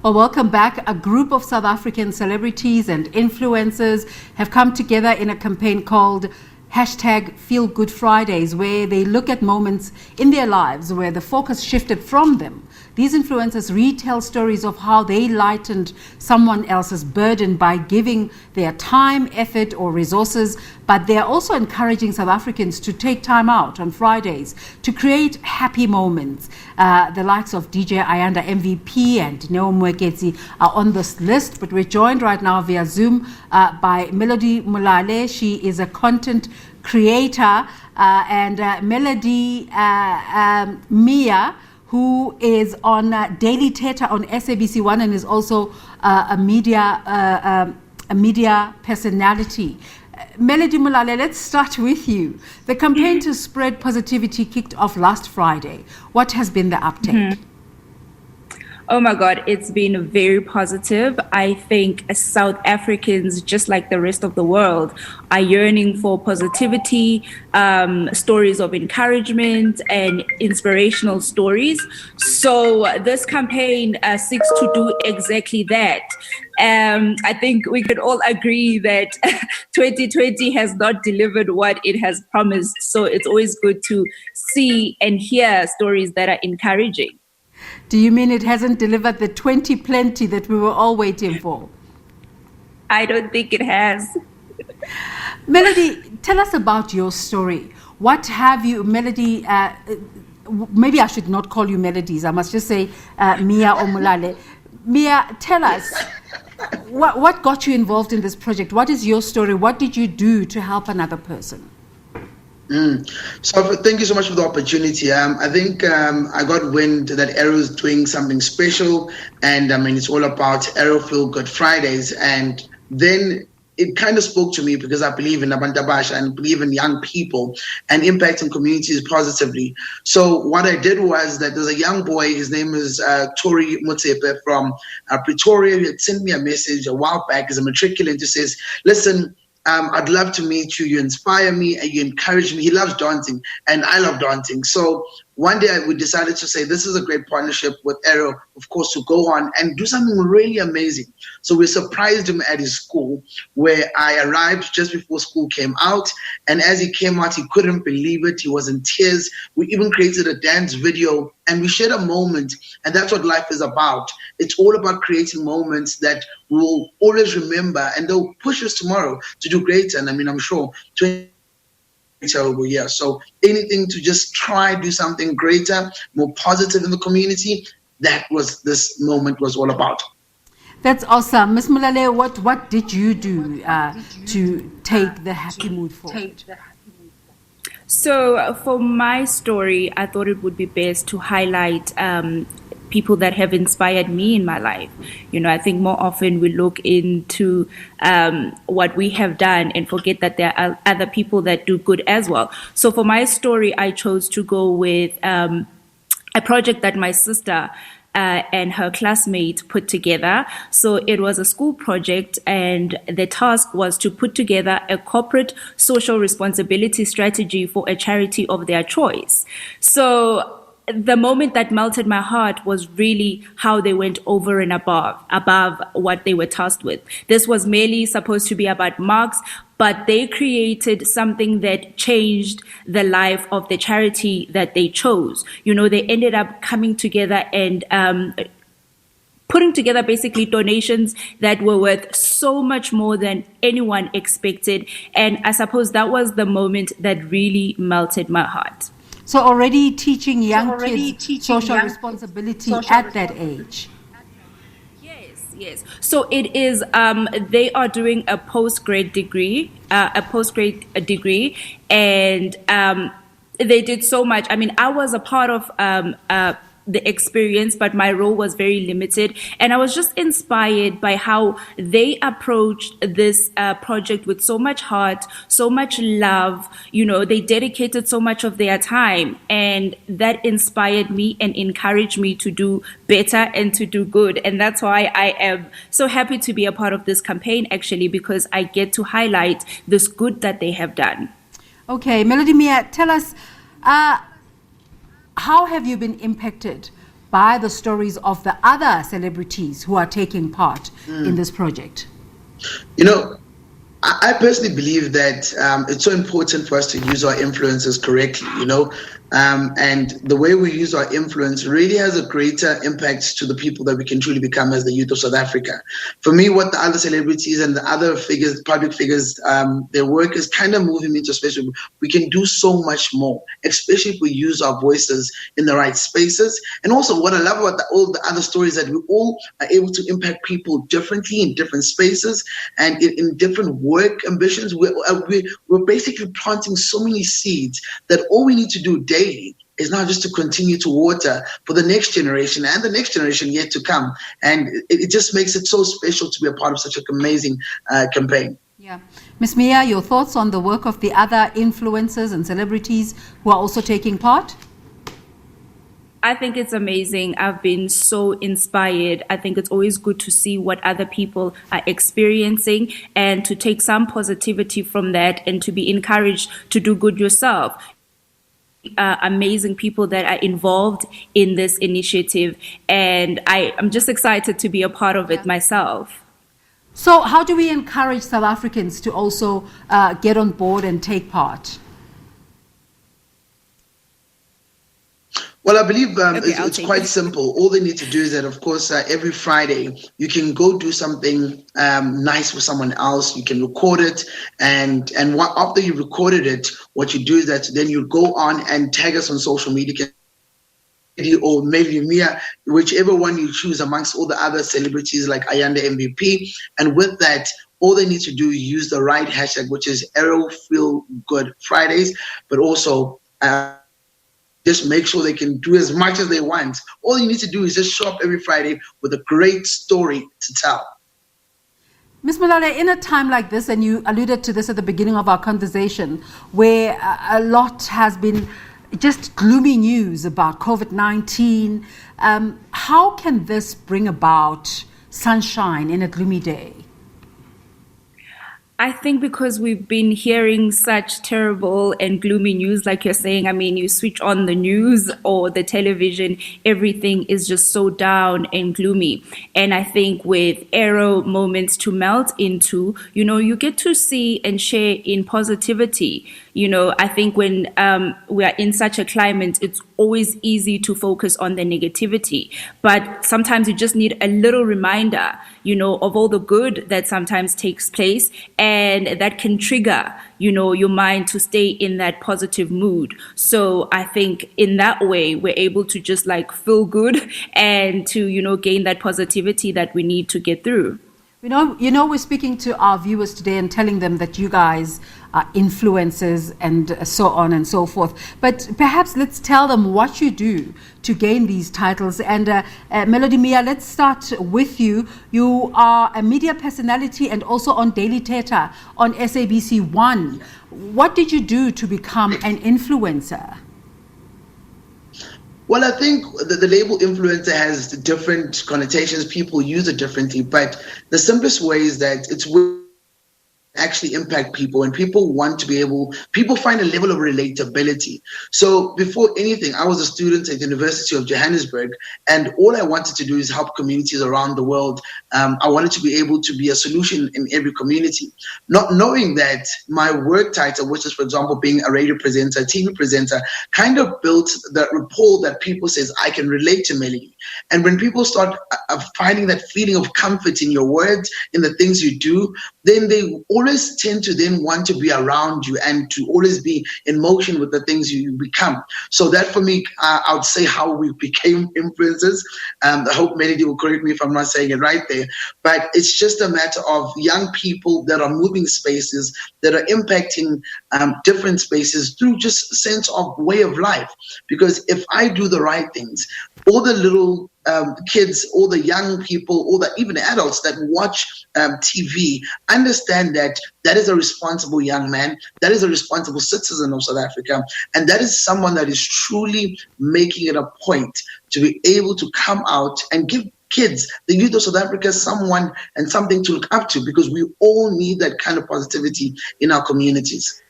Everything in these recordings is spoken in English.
Well, welcome back. A group of South African celebrities and influencers have come together in a campaign called #FeelGoodFridays, where they look at moments in their lives where the focus shifted from them. These influencers retell stories of how they lightened someone else's burden by giving their time, effort, or resources, but they are also encouraging South Africans to take time out on Fridays to create happy moments. The likes of DJ Ayanda MVP and Dineo Moeketsi are on this list, but we're joined right now via Zoom by Molale. She is a content creator, and Melody Miya, who is on Daily Theatre on SABC One and is also a media personality. Melody Molale, let's start with you. The campaign to spread positivity kicked off last Friday. What has been the uptake? Oh my God, it's been very positive. I think South Africans, just like the rest of the world, are yearning for positivity, stories of encouragement and inspirational stories. So this campaign seeks to do exactly that. I think we could all agree that 2020 has not delivered what it has promised. So it's always good to see and hear stories that are encouraging. Do you mean it hasn't delivered the 20 plenty that we were all waiting for? I don't think it has. Melody, tell us about your story. What have you, Melody, maybe I should not call you Melodies, I must just say Miya or Molale. Miya, tell us, what got you involved in this project? What is your story? What did you do to help another person? So thank you so much for the opportunity. I think I got wind that Arrow is doing something special, and I mean it's all about Arrow Feel Good Fridays, and then it kind of spoke to me because I believe in Abantabasha and believe in young people and impacting communities positively. So what I did was that there's a young boy, his name is Tori Motsepe from Pretoria. He had sent me a message a while back as a matriculant who says, listen, I'd love to meet you. You inspire me and you encourage me. He loves dancing and I love dancing. So one day we decided to say this is a great partnership with Arrow, of course, to go on and do something really amazing. So we surprised him at his school where I arrived just before school came out. And as he came out, he couldn't believe it. He was in tears. We even created a dance video and we shared a moment. And that's what life is about. It's all about creating moments that we'll always remember and they'll push us tomorrow to do greater. And I mean, I'm sure terrible year. So anything to just try do something greater, more positive in the community, that was this moment was all about. That's awesome. Ms. Molale, what did you do to take the happy mood forward? So for my story, I thought it would be best to highlight people that have inspired me in my life. You know, I think more often we look into what we have done and forget that there are other people that do good as well. So for my story, I chose to go with a project that my sister and her classmate put together. So it was a school project and the task was to put together a corporate social responsibility strategy for a charity of their choice. So the moment that melted my heart was really how they went over and above what they were tasked with. This was merely supposed to be about marks, but they created something that changed the life of the charity that they chose. You know, they ended up coming together and putting together basically donations that were worth so much more than anyone expected. And I suppose that was the moment that really melted my heart. So already teaching young kids social responsibility at that age. Yes. So it is. They are doing a postgrad degree, and they did so much. I mean, I was a part of the experience, but my role was very limited. And I was just inspired by how they approached this project with so much heart, so much love. You know, they dedicated so much of their time, and that inspired me and encouraged me to do better and to do good. And that's why I am so happy to be a part of this campaign, actually, because I get to highlight this good that they have done. Okay, Melody Miya, tell us, how have you been impacted by the stories of the other celebrities who are taking part in this project? You know, I personally believe that it's so important for us to use our influences correctly, and the way we use our influence really has a greater impact to the people that we can truly become as the youth of South Africa. For me, what the other celebrities and the other figures, public figures, their work is kind of moving me to a space where we can do so much more, especially if we use our voices in the right spaces. And also what I love about all the other stories that we all are able to impact people differently in different spaces and in different work ambitions. We're basically planting so many seeds that all we need to do daily is now just to continue to water for the next generation and the next generation yet to come. And it just makes it so special to be a part of such an amazing campaign. Yeah. Ms. Miya, your thoughts on the work of the other influencers and celebrities who are also taking part? I think it's amazing. I've been so inspired. I think it's always good to see what other people are experiencing and to take some positivity from that and to be encouraged to do good yourself. Amazing people that are involved in this initiative, and I'm just excited to be a part of it myself. So how do we encourage South Africans to also get on board and take part? Well, I believe it's quite simple. All they need to do is that, of course, every Friday, you can go do something nice for someone else. You can record it. And after you recorded it, what you do is that then you go on and tag us on social media, or maybe Miya, whichever one you choose amongst all the other celebrities like Ayanda MVP. And with that, all they need to do is use the right hashtag, which is Arrow Feel Good Fridays, but also just make sure they can do as much as they want. All you need to do is just show up every Friday with a great story to tell. Ms. Molale, in a time like this, and you alluded to this at the beginning of our conversation, where a lot has been just gloomy news about COVID-19, how can this bring about sunshine in a gloomy day? I think because we've been hearing such terrible and gloomy news, like you're saying, I mean, you switch on the news or the television, everything is just so down and gloomy. And I think with Arrow moments to melt into, you get to see and share in positivity. I think when we are in such a climate, it's always easy to focus on the negativity. But sometimes you just need a little reminder, of all the good that sometimes takes place. And that can trigger, your mind to stay in that positive mood. So I think in that way, we're able to just feel good and to, gain that positivity that we need to get through. We're speaking to our viewers today and telling them that you guys are influencers and so on and so forth. But perhaps let's tell them what you do to gain these titles. And Melody, Miya, let's start with you. You are a media personality and also on Daily Theatre on SABC 1. What did you do to become an influencer? Well, I think the label influencer has different connotations. People use it differently, but the simplest way is that it's actually impact people, and people find a level of relatability. So before anything, I was a student at the University of Johannesburg, and all I wanted to do is help communities around the world. I wanted to be able to be a solution in every community, not knowing that my work title, which is, for example, being a radio presenter, TV presenter, kind of built that rapport that people says, I can relate to Melody. And when people start finding that feeling of comfort in your words, in the things you do, then they always tend to then want to be around you and to always be in motion with the things you become. So that for me, I would say how we became influencers. I hope Melody will correct me if I'm not saying it right there. But it's just a matter of young people that are moving spaces, that are impacting different spaces through just a sense of way of life. Because if I do the right things, all the little kids, all the young people, even the adults that watch TV understand that is a responsible young man, that is a responsible citizen of South Africa, and that is someone that is truly making it a point to be able to come out and give kids, the youth of South Africa, someone and something to look up to, because we all need that kind of positivity in our communities.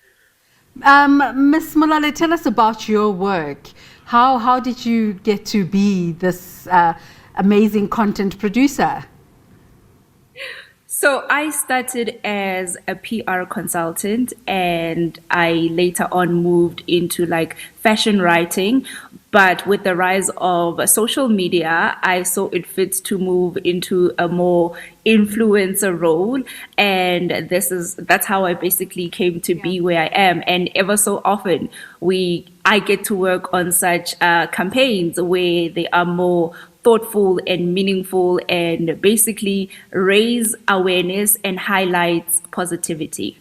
Ms. Molale, tell us about your work. How did you get to be this amazing content producer? So I started as a PR consultant, and I later on moved into like fashion writing. But with the rise of social media, I saw it fits to move into a more influencer role. And that's how I basically came to be where I am. And ever so often I get to work on such campaigns where they are more thoughtful and meaningful and basically raise awareness and highlights positivity.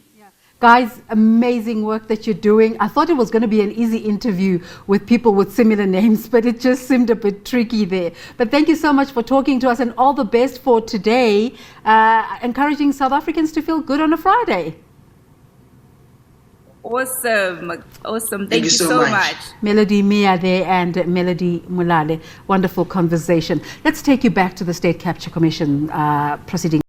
Guys, amazing work that you're doing. I thought it was going to be an easy interview with people with similar names, but it just seemed a bit tricky there. But thank you so much for talking to us, and all the best for today, encouraging South Africans to feel good on a Friday. Awesome. Thank you so much. Melody Miya there and Melody Molale. Wonderful conversation. Let's take you back to the State Capture Commission proceeding.